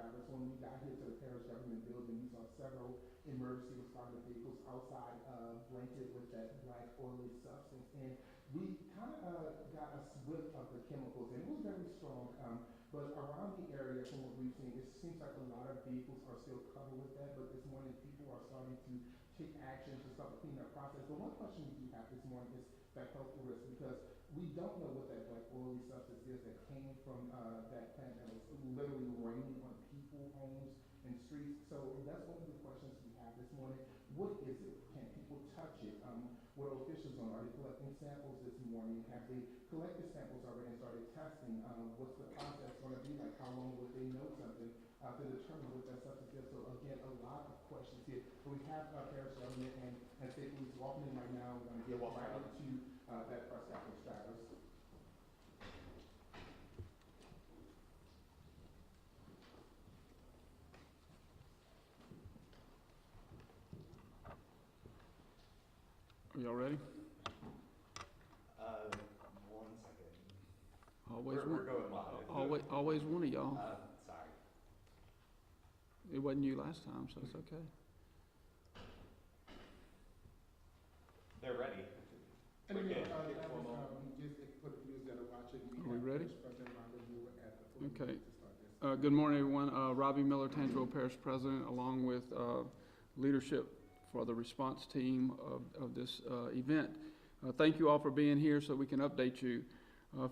Travis. When we got here to the parish government building, we saw several emergency responder vehicles outside, blanketed with that black oily substance. And we kind of got a whiff of the chemicals, and it was very strong. But around the area, from what we've seen, it seems like a lot of vehicles are still covered with that. But this morning, people are starting to take action to start the cleanup process. But one question we do have this morning is that health risk, because we don't know what that black oily substance is that came from that plant that was literally raining on people, homes, and streets. So that's one of the questions we have this morning. What is it? Can people touch it? What are officials on? Are they collecting samples this morning? Have they collected samples already and started testing? What's the process going to be like? How long would they know something to determine what that substance is? So again, a lot of questions here. But we have parish government and state police walking in right now. We're going to get right into that press conference, Travis. Are y'all ready? One second. We're going live. Always one of y'all. Sorry. It wasn't you last time, so it's okay. They're ready. And We're again, good. just for the viewers that are watching, Are we ready? President Rendezvous at the podium Okay. to start this. Good morning, everyone. Robbie Miller, Tangipahoa Parish President, along with leadership for the response team of this event. Thank you all for being here so we can update you.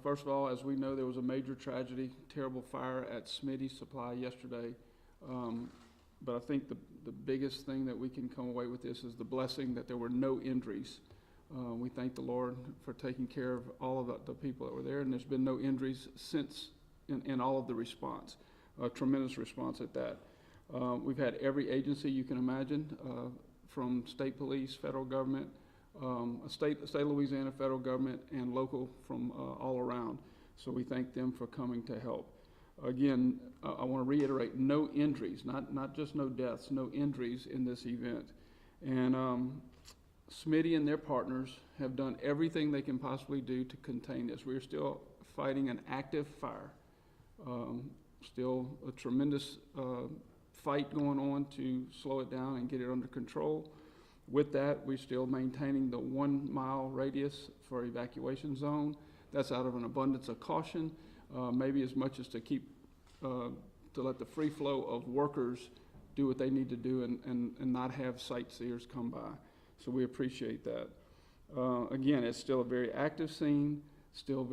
First of all, as we know, there was a major tragedy, terrible fire at Smitty's Supply yesterday. But I think the biggest thing that we can come away with this is the blessing that there were no injuries. We thank the Lord for taking care of all of the people that were there, and there's been no injuries since in all of the response. A tremendous response at that. We've had every agency you can imagine, from state police, federal government, state of Louisiana, federal government, and local from all around. So we thank them for coming to help. Again, I want to reiterate, no injuries, not just no deaths, no injuries in this event. And Smitty and their partners have done everything they can possibly do to contain this. We're still fighting an active fire. Still a tremendous fight going on to slow it down and get it under control. With that, we're still maintaining the 1 mile radius for evacuation zone. That's out of an abundance of caution, maybe as much as to keep, to let the free flow of workers do what they need to do and not have sightseers come by. So we appreciate that. Again, it's still a very active scene, still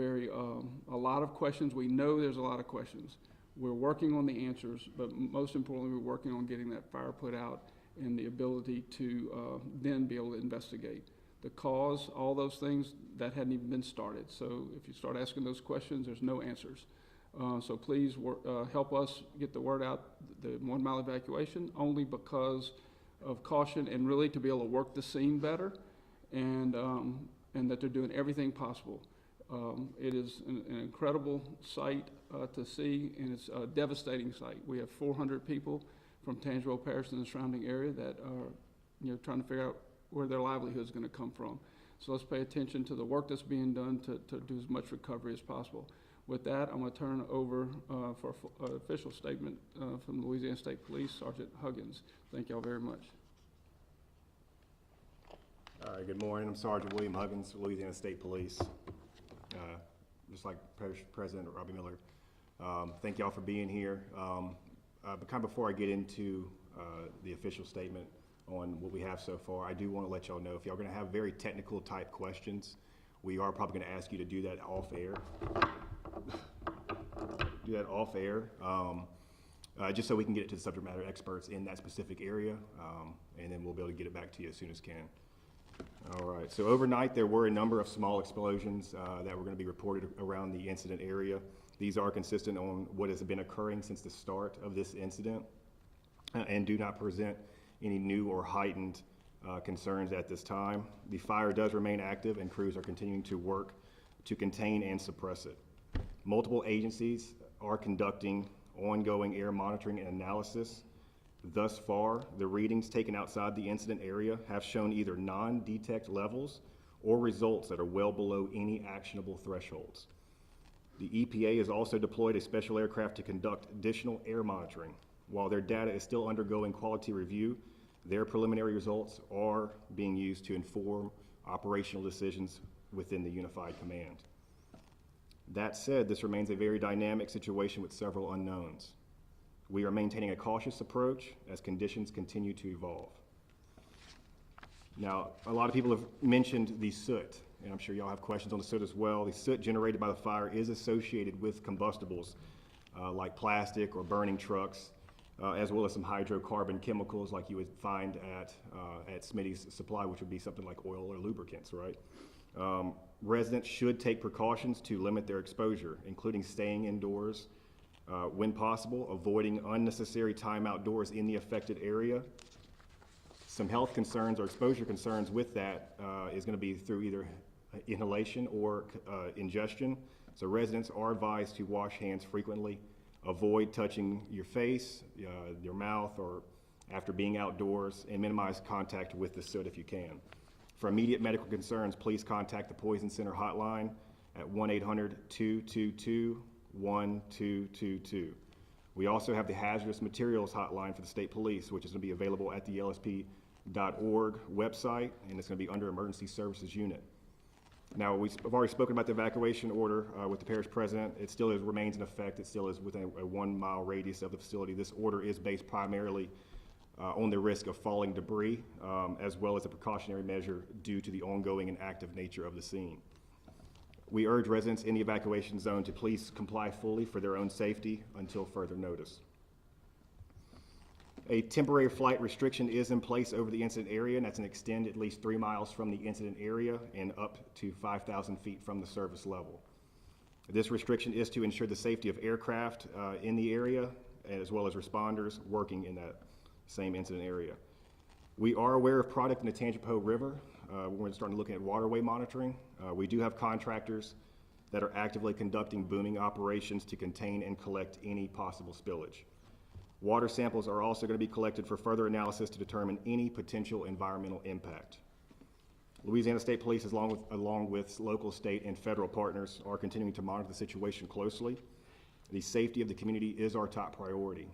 a lot of questions. We know there's a lot of questions. We're working on the answers, but most importantly, we're working on getting that fire put out and the ability to then be able to investigate the cause, all those things that hadn't even been started. So if you start asking those questions, there's no answers. So please help us get the word out, the 1 mile evacuation, only because of caution and really to be able to work the scene better, and that they're doing everything possible. It is an incredible sight to see, and it's a devastating sight. We have 400 people from Tangipahoa Parish and the surrounding area that are, trying to figure out where their livelihood is going to come from. So let's pay attention to the work that's being done to do as much recovery as possible. With that, I'm going to turn over for an official statement from the Louisiana State Police, Sergeant Huggins. Thank y'all very much. All right, good morning. I'm Sergeant William Huggins, Louisiana State Police. Just like Parish President Robbie Miller, thank y'all for being here. But kind of before I get into the official statement on what we have so far, I do want to let y'all know if y'all are going to have very technical type questions, we are probably going to ask you to do that off air. Just so we can get it to the subject matter experts in that specific area, and then we'll be able to get it back to you as soon as can. All right, so overnight there were a number of small explosions that were going to be reported around the incident area. These are consistent on what has been occurring since the start of this incident and do not present any new or heightened concerns at this time. The fire does remain active and crews are continuing to work to contain and suppress it. Multiple agencies are conducting ongoing air monitoring and analysis. Thus far, the readings taken outside the incident area have shown either non-detect levels or results that are well below any actionable thresholds. The EPA has also deployed a special aircraft to conduct additional air monitoring. While their data is still undergoing quality review, their preliminary results are being used to inform operational decisions within the unified command. That said, this remains a very dynamic situation with several unknowns. We are maintaining a cautious approach as conditions continue to evolve. Now, a lot of people have mentioned the soot, and I'm sure y'all have questions on the soot as well. The soot generated by the fire is associated with combustibles like plastic or burning trucks, as well as some hydrocarbon chemicals like you would find at Smitty's Supply, which would be something like oil or lubricants, right? Residents should take precautions to limit their exposure, including staying indoors when possible, avoiding unnecessary time outdoors in the affected area. Some health concerns or exposure concerns with that is going to be through either inhalation or ingestion. So residents are advised to wash hands frequently, avoid touching your face, your mouth, or after being outdoors, and minimize contact with the soot if you can. For immediate medical concerns, please contact the Poison Center hotline at 1-800-222-1222. We also have the Hazardous Materials hotline for the State Police, which is going to be available at the LSP.org website, and it's going to be under Emergency Services Unit. Now, we've already spoken about the evacuation order with the parish president. It still remains in effect. It still is within a 1 mile radius of the facility. This order is based primarily on the risk of falling debris, as well as a precautionary measure due to the ongoing and active nature of the scene. We urge residents in the evacuation zone to please comply fully for their own safety until further notice. A temporary flight restriction is in place over the incident area, and that's an extend at least 3 miles from the incident area and up to 5,000 feet from the service level. This restriction is to ensure the safety of aircraft in the area, as well as responders working in that same incident area. We are aware of product in the Tangipahoa River. We're starting to look at waterway monitoring. We do have contractors that are actively conducting booming operations to contain and collect any possible spillage. Water samples are also going to be collected for further analysis to determine any potential environmental impact. Louisiana State Police, along with local, state, and federal partners, are continuing to monitor the situation closely. The safety of the community is our top priority,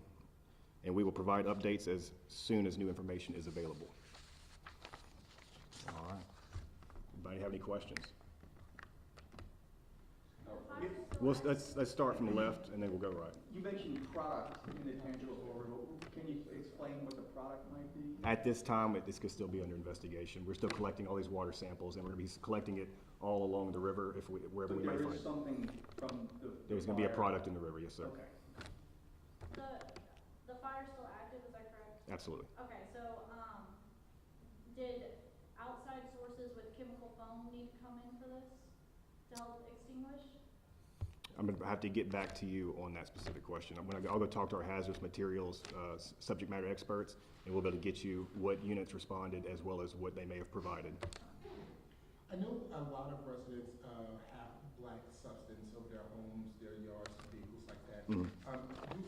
and we will provide updates as soon as new information is available. All right. Anybody have any questions? Let's start from the left, and then we'll go right. You mentioned product in the Tangipahoa River. Can you explain what the product might be? At this time, this could still be under investigation. We're still collecting all these water samples, and we're going to be collecting it all along the river wherever we might find it. Something from the There's going to be a product in the river, yes, sir. Okay. The fire's still active, is that correct? Absolutely. Okay, so, did outside sources with chemical foam need to come in for this to help extinguish? I'm going to have to get back to you on that specific question. I'll go talk to our hazardous materials subject matter experts, and we'll be able to get you what units responded as well as what they may have provided. I know a lot of residents have black substance over their homes, their yards, vehicles like that. Mm-hmm.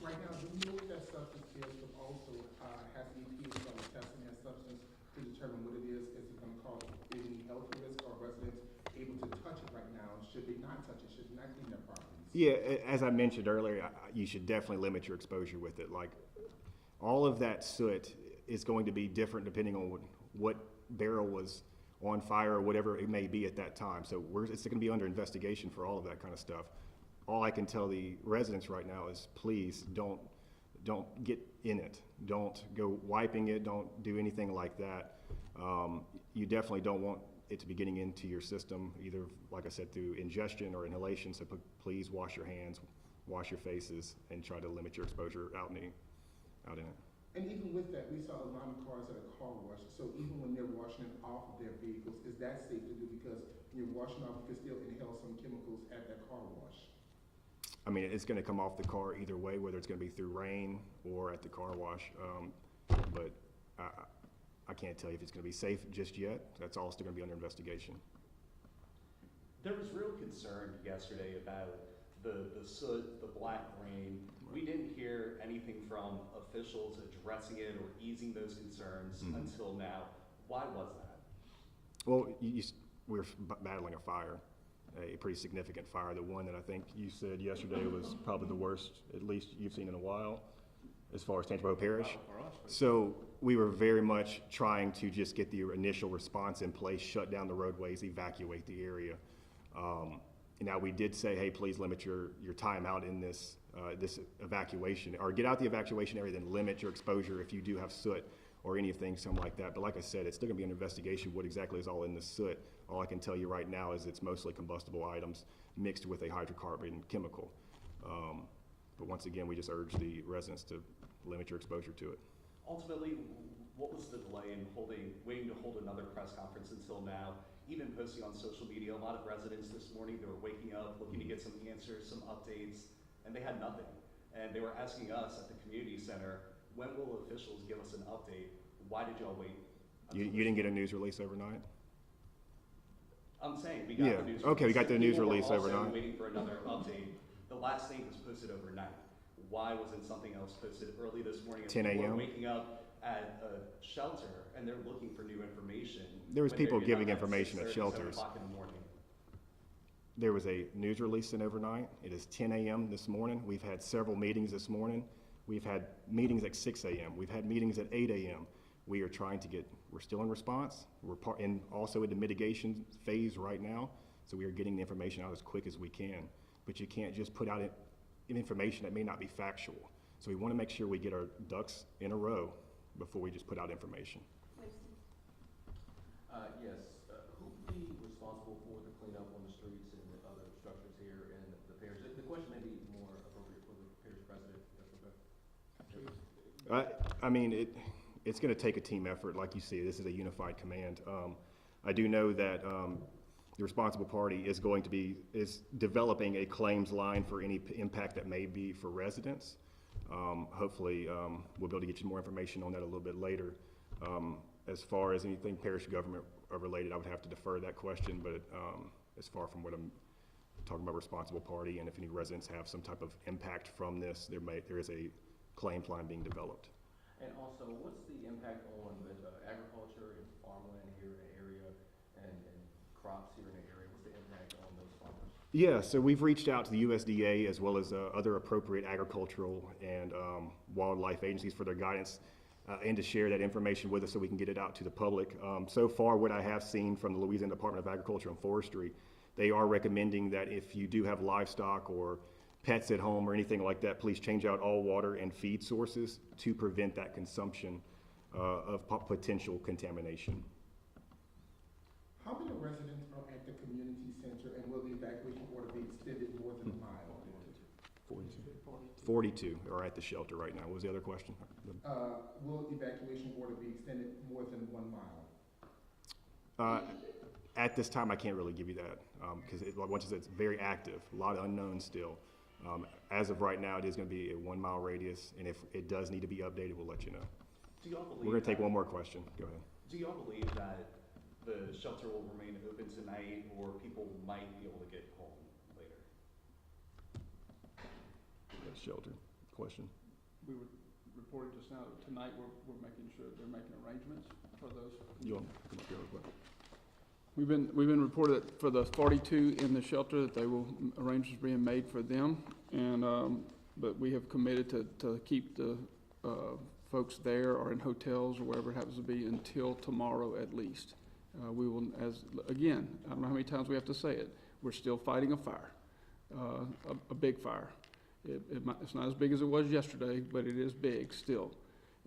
Right now, do you know what that substance is, but also has EPA started testing that substance to determine what it is? Is it going to cause any health risk? Are residents able to touch it right now? Should they not touch it? Should they not clean their properties? Yeah, as I mentioned earlier, you should definitely limit your exposure with it. Like, all of that soot is going to be different depending on what barrel was on fire or whatever it may be at that time. So it's going to be under investigation for all of that kind of stuff. All I can tell the residents right now is please don't get in it. Don't go wiping it. Don't do anything like that. You definitely don't want it to be getting into your system, either, like I said, through ingestion or inhalation. So please wash your hands, wash your faces, and try to limit your exposure out in it. And even with that, we saw a lot of cars at a car wash. So even when they're washing it off of their vehicles, is that safe to do? Because when you're washing off, you can still inhale some chemicals at that car wash. I mean, it's going to come off the car either way, whether it's going to be through rain or at the car wash. But I can't tell you if it's going to be safe just yet. That's all still going to be under investigation. There was real concern yesterday about the soot, the black rain. We didn't hear anything from officials addressing it or easing those concerns until now. Why was that? Well, we're battling a fire, a pretty significant fire. The one that I think you said yesterday was probably the worst, at least you've seen in a while. as far as Tangipahoa Parish. For us, So we were very much trying to just get the initial response in place, shut down the roadways, evacuate the area. Now, we did say, hey, please limit your time out in this evacuation, or get out the evacuation area, then limit your exposure if you do have soot or anything, something like that. But like I said, it's still gonna be an investigation what exactly is all in the soot. All I can tell you right now is it's mostly combustible items mixed with a hydrocarbon chemical. But once again, we just urge the residents to limit your exposure to it. Ultimately, what was the delay in waiting to hold another press conference until now? Even posting on social media, a lot of residents this morning, they were waking up, looking to get some answers, some updates, and they had nothing. And they were asking us at the community center, when will officials give us an update? Why did y'all wait? You didn't get a news release overnight? I'm saying, we got Yeah, the news release. okay, we got the news People were release also overnight. waiting for another update. The last thing was posted overnight. Why wasn't something else posted early this morning? 10 People a.m.? were waking up at a shelter and they're looking for new information. There was when they're people getting giving up at information at 6:30, 7 shelters. o'clock in the morning. There was a news release sent overnight. It is 10 a.m. this morning. We've had several meetings this morning. We've had meetings at 6 a.m. We've had meetings at 8 a.m. We are trying to we're still in response. We're also in the mitigation phase right now. So we are getting the information out as quick as we can. But you can't just put out information that may not be factual. So we want to make sure we get our ducks in a row before we just put out information. Yes, who will be responsible for the cleanup on the streets and the other structures here in the parish? The question may be more appropriate for the parish president. I mean, it's going to take a team effort. Like you see, this is a unified command. I do know that the responsible party is developing a claims line for any impact that may be for residents. Hopefully, we'll be able to get you more information on that a little bit later. As far as anything parish government related, I would have to defer that question, but as far from what I'm talking about responsible party, and if any residents have some type of impact from this, there is a claims line being developed. And also, what's the impact on the agriculture and farmland here in the area and crops here in the area? What's the impact on those farmers? Yeah, so we've reached out to the USDA as well as other appropriate agricultural and wildlife agencies for their guidance and to share that information with us so we can get it out to the public. So far, what I have seen from the Louisiana Department of Agriculture and Forestry, they are recommending that if you do have livestock or pets at home or anything like that, please change out all water and feed sources to prevent that consumption of potential contamination. How many residents are at the community center, and will the evacuation order be extended more than a mile? 42 are at the shelter right now. What was the other question? Will evacuation order be extended more than 1 mile? At this time, I can't really give you that because once it's very active, a lot of unknowns still. As of right now, it is going to be a 1 mile radius, and if it does need to be updated, we'll let you know. Do y'all believe We're going to take one more question. Go ahead. Do y'all believe that the shelter will remain open tonight, or people might be able to get home later? That's shelter question. We were reporting just now that tonight we're making sure they're making arrangements for those. You want to come up here real quick? We've been reported that for the 42 in the shelter that arrangements being made for them, and but we have committed to keep the folks there or in hotels or wherever it happens to be until tomorrow at least. We will, again, I don't know how many times we have to say it, we're still fighting a fire, a big fire. It's not as big as it was yesterday, but it is big still.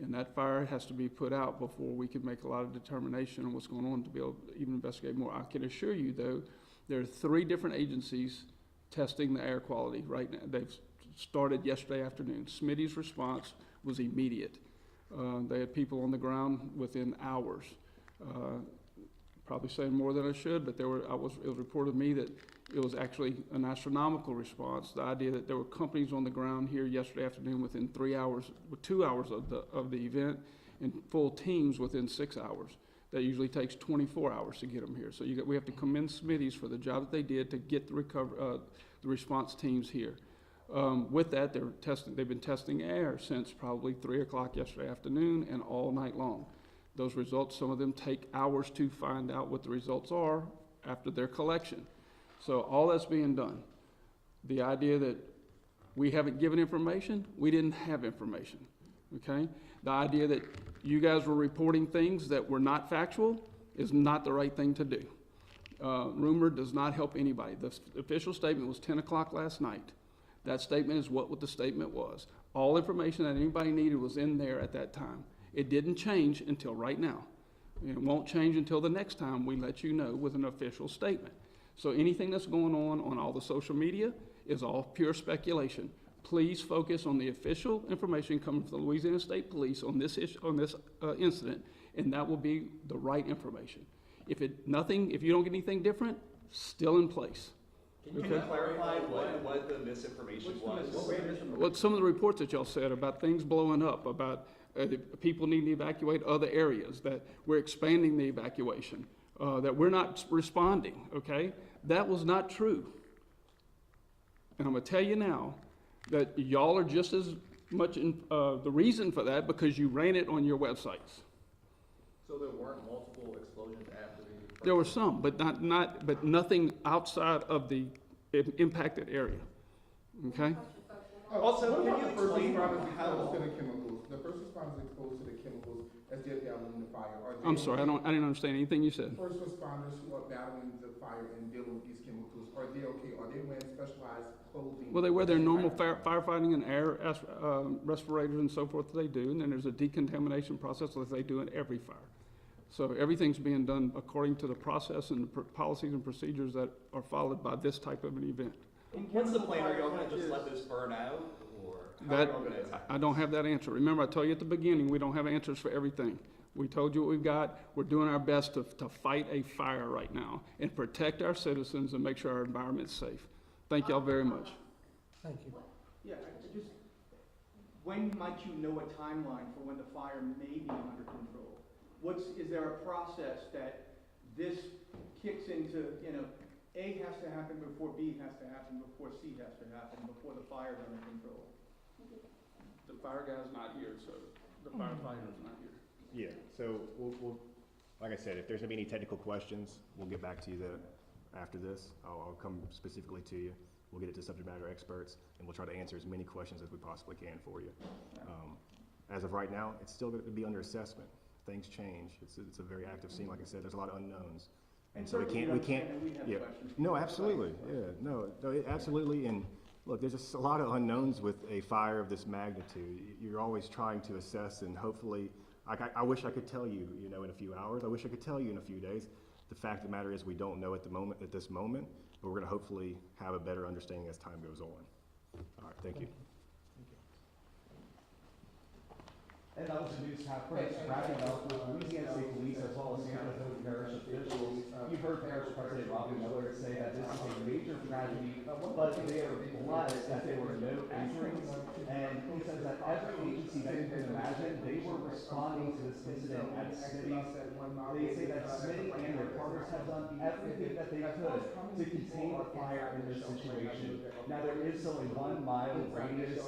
And that fire has to be put out before we can make a lot of determination on what's going on to be able to even investigate more. I can assure you, though, there are 3 different agencies testing the air quality right now. They've started yesterday afternoon. Smitty's response was immediate. They had people on the ground within hours. Probably saying more than I should, but it was reported to me that it was actually an astronomical response. The idea that there were companies on the ground here yesterday afternoon within 3 hours, 2 hours of the event, and full teams within 6 hours. That usually takes 24 hours to get them here. So we have to commend Smitty's for the job that they did to get the response teams here. With that, they've been testing air since probably 3 o'clock yesterday afternoon and all night long. Those results, some of them take hours to find out what the results are after their collection. So all that's being done. The idea that we haven't given information, we didn't have information. okay? The idea that you guys were reporting things that were not factual is not the right thing to do. Rumor does not help anybody. The official statement was 10 o'clock last night. That statement is what the statement was. All information that anybody needed was in there at that time. It didn't change until right now. It won't change until the next time we let you know with an official statement. So anything that's going on all the social media is all pure speculation. Please focus on the official information coming from the Louisiana State Police on this incident, and that will be the right information. If you don't get anything different, still in place. Can you clarify what the misinformation was? Well, some of the reports that y'all said about things blowing up, about people needing to evacuate other areas, that we're expanding the evacuation, that we're not responding, okay? That was not true. And I'm gonna tell you now that y'all are just as much the reason for that because you ran it on your websites. So there weren't multiple explosions after the? There were some, but but nothing outside of the impacted area, okay? Also, what can about you the first explain responders how- exposed to the chemicals? The first responders exposed to the chemicals as they're battling the fire. Are they I'm sorry, I didn't understand anything you said. First responders who are battling the fire and dealing with these chemicals, are they okay? Are they wearing specialized clothing? Well, they wear their normal firefighting and air respirators and so forth that they do, and then there's a decontamination process that they do in every fire. So everything's being done according to the process and the policies and procedures that are followed by this type of an event. What's the plan? Are y'all gonna just let this burn out, or how are That, y'all gonna attack? I don't have that answer. Remember, I told you at the beginning, we don't have answers for everything. We told you what we've got. We're doing our best to fight a fire right now and protect our citizens and make sure our environment's safe. Thank y'all very much. Thank you. Yeah, when might you know a timeline for when the fire may be under control? Is there a process that this kicks into, A has to happen before B has to happen, before C has to happen, before the fire's under control? The fire guy's not here, so the firefighter's not here. Yeah, so we'll, like I said, if there's gonna be any technical questions, we'll get back to you after this. I'll come specifically to you. We'll get it to subject matter experts, and we'll try to answer as many questions as we possibly can for you. As of right now, it's still gonna be under assessment. Things change. It's a very active scene, like I said, there's a lot of unknowns. And so we can't, yeah, no, absolutely, yeah, no, absolutely, and look, there's just a lot of unknowns with a fire of this magnitude. You're always trying to assess, and hopefully, I wish I could tell you, in a few hours, I wish I could tell you in a few days. The fact of the matter is we don't know at this moment, but we're gonna hopefully have a better understanding as time goes on. All right, thank you. And that was the news conference wrapping up with Louisiana State Police as well as San Antonio Parish officials. You've heard Parish President Robbie Miller say that this is a major tragedy, but they are blessed that there were no injuries. And he says that every agency that you can imagine, they were responding to this incident at cities. They say that Smitty and their partners have done everything that they could to contain the fire in this situation. Now there is still a 1 mile radius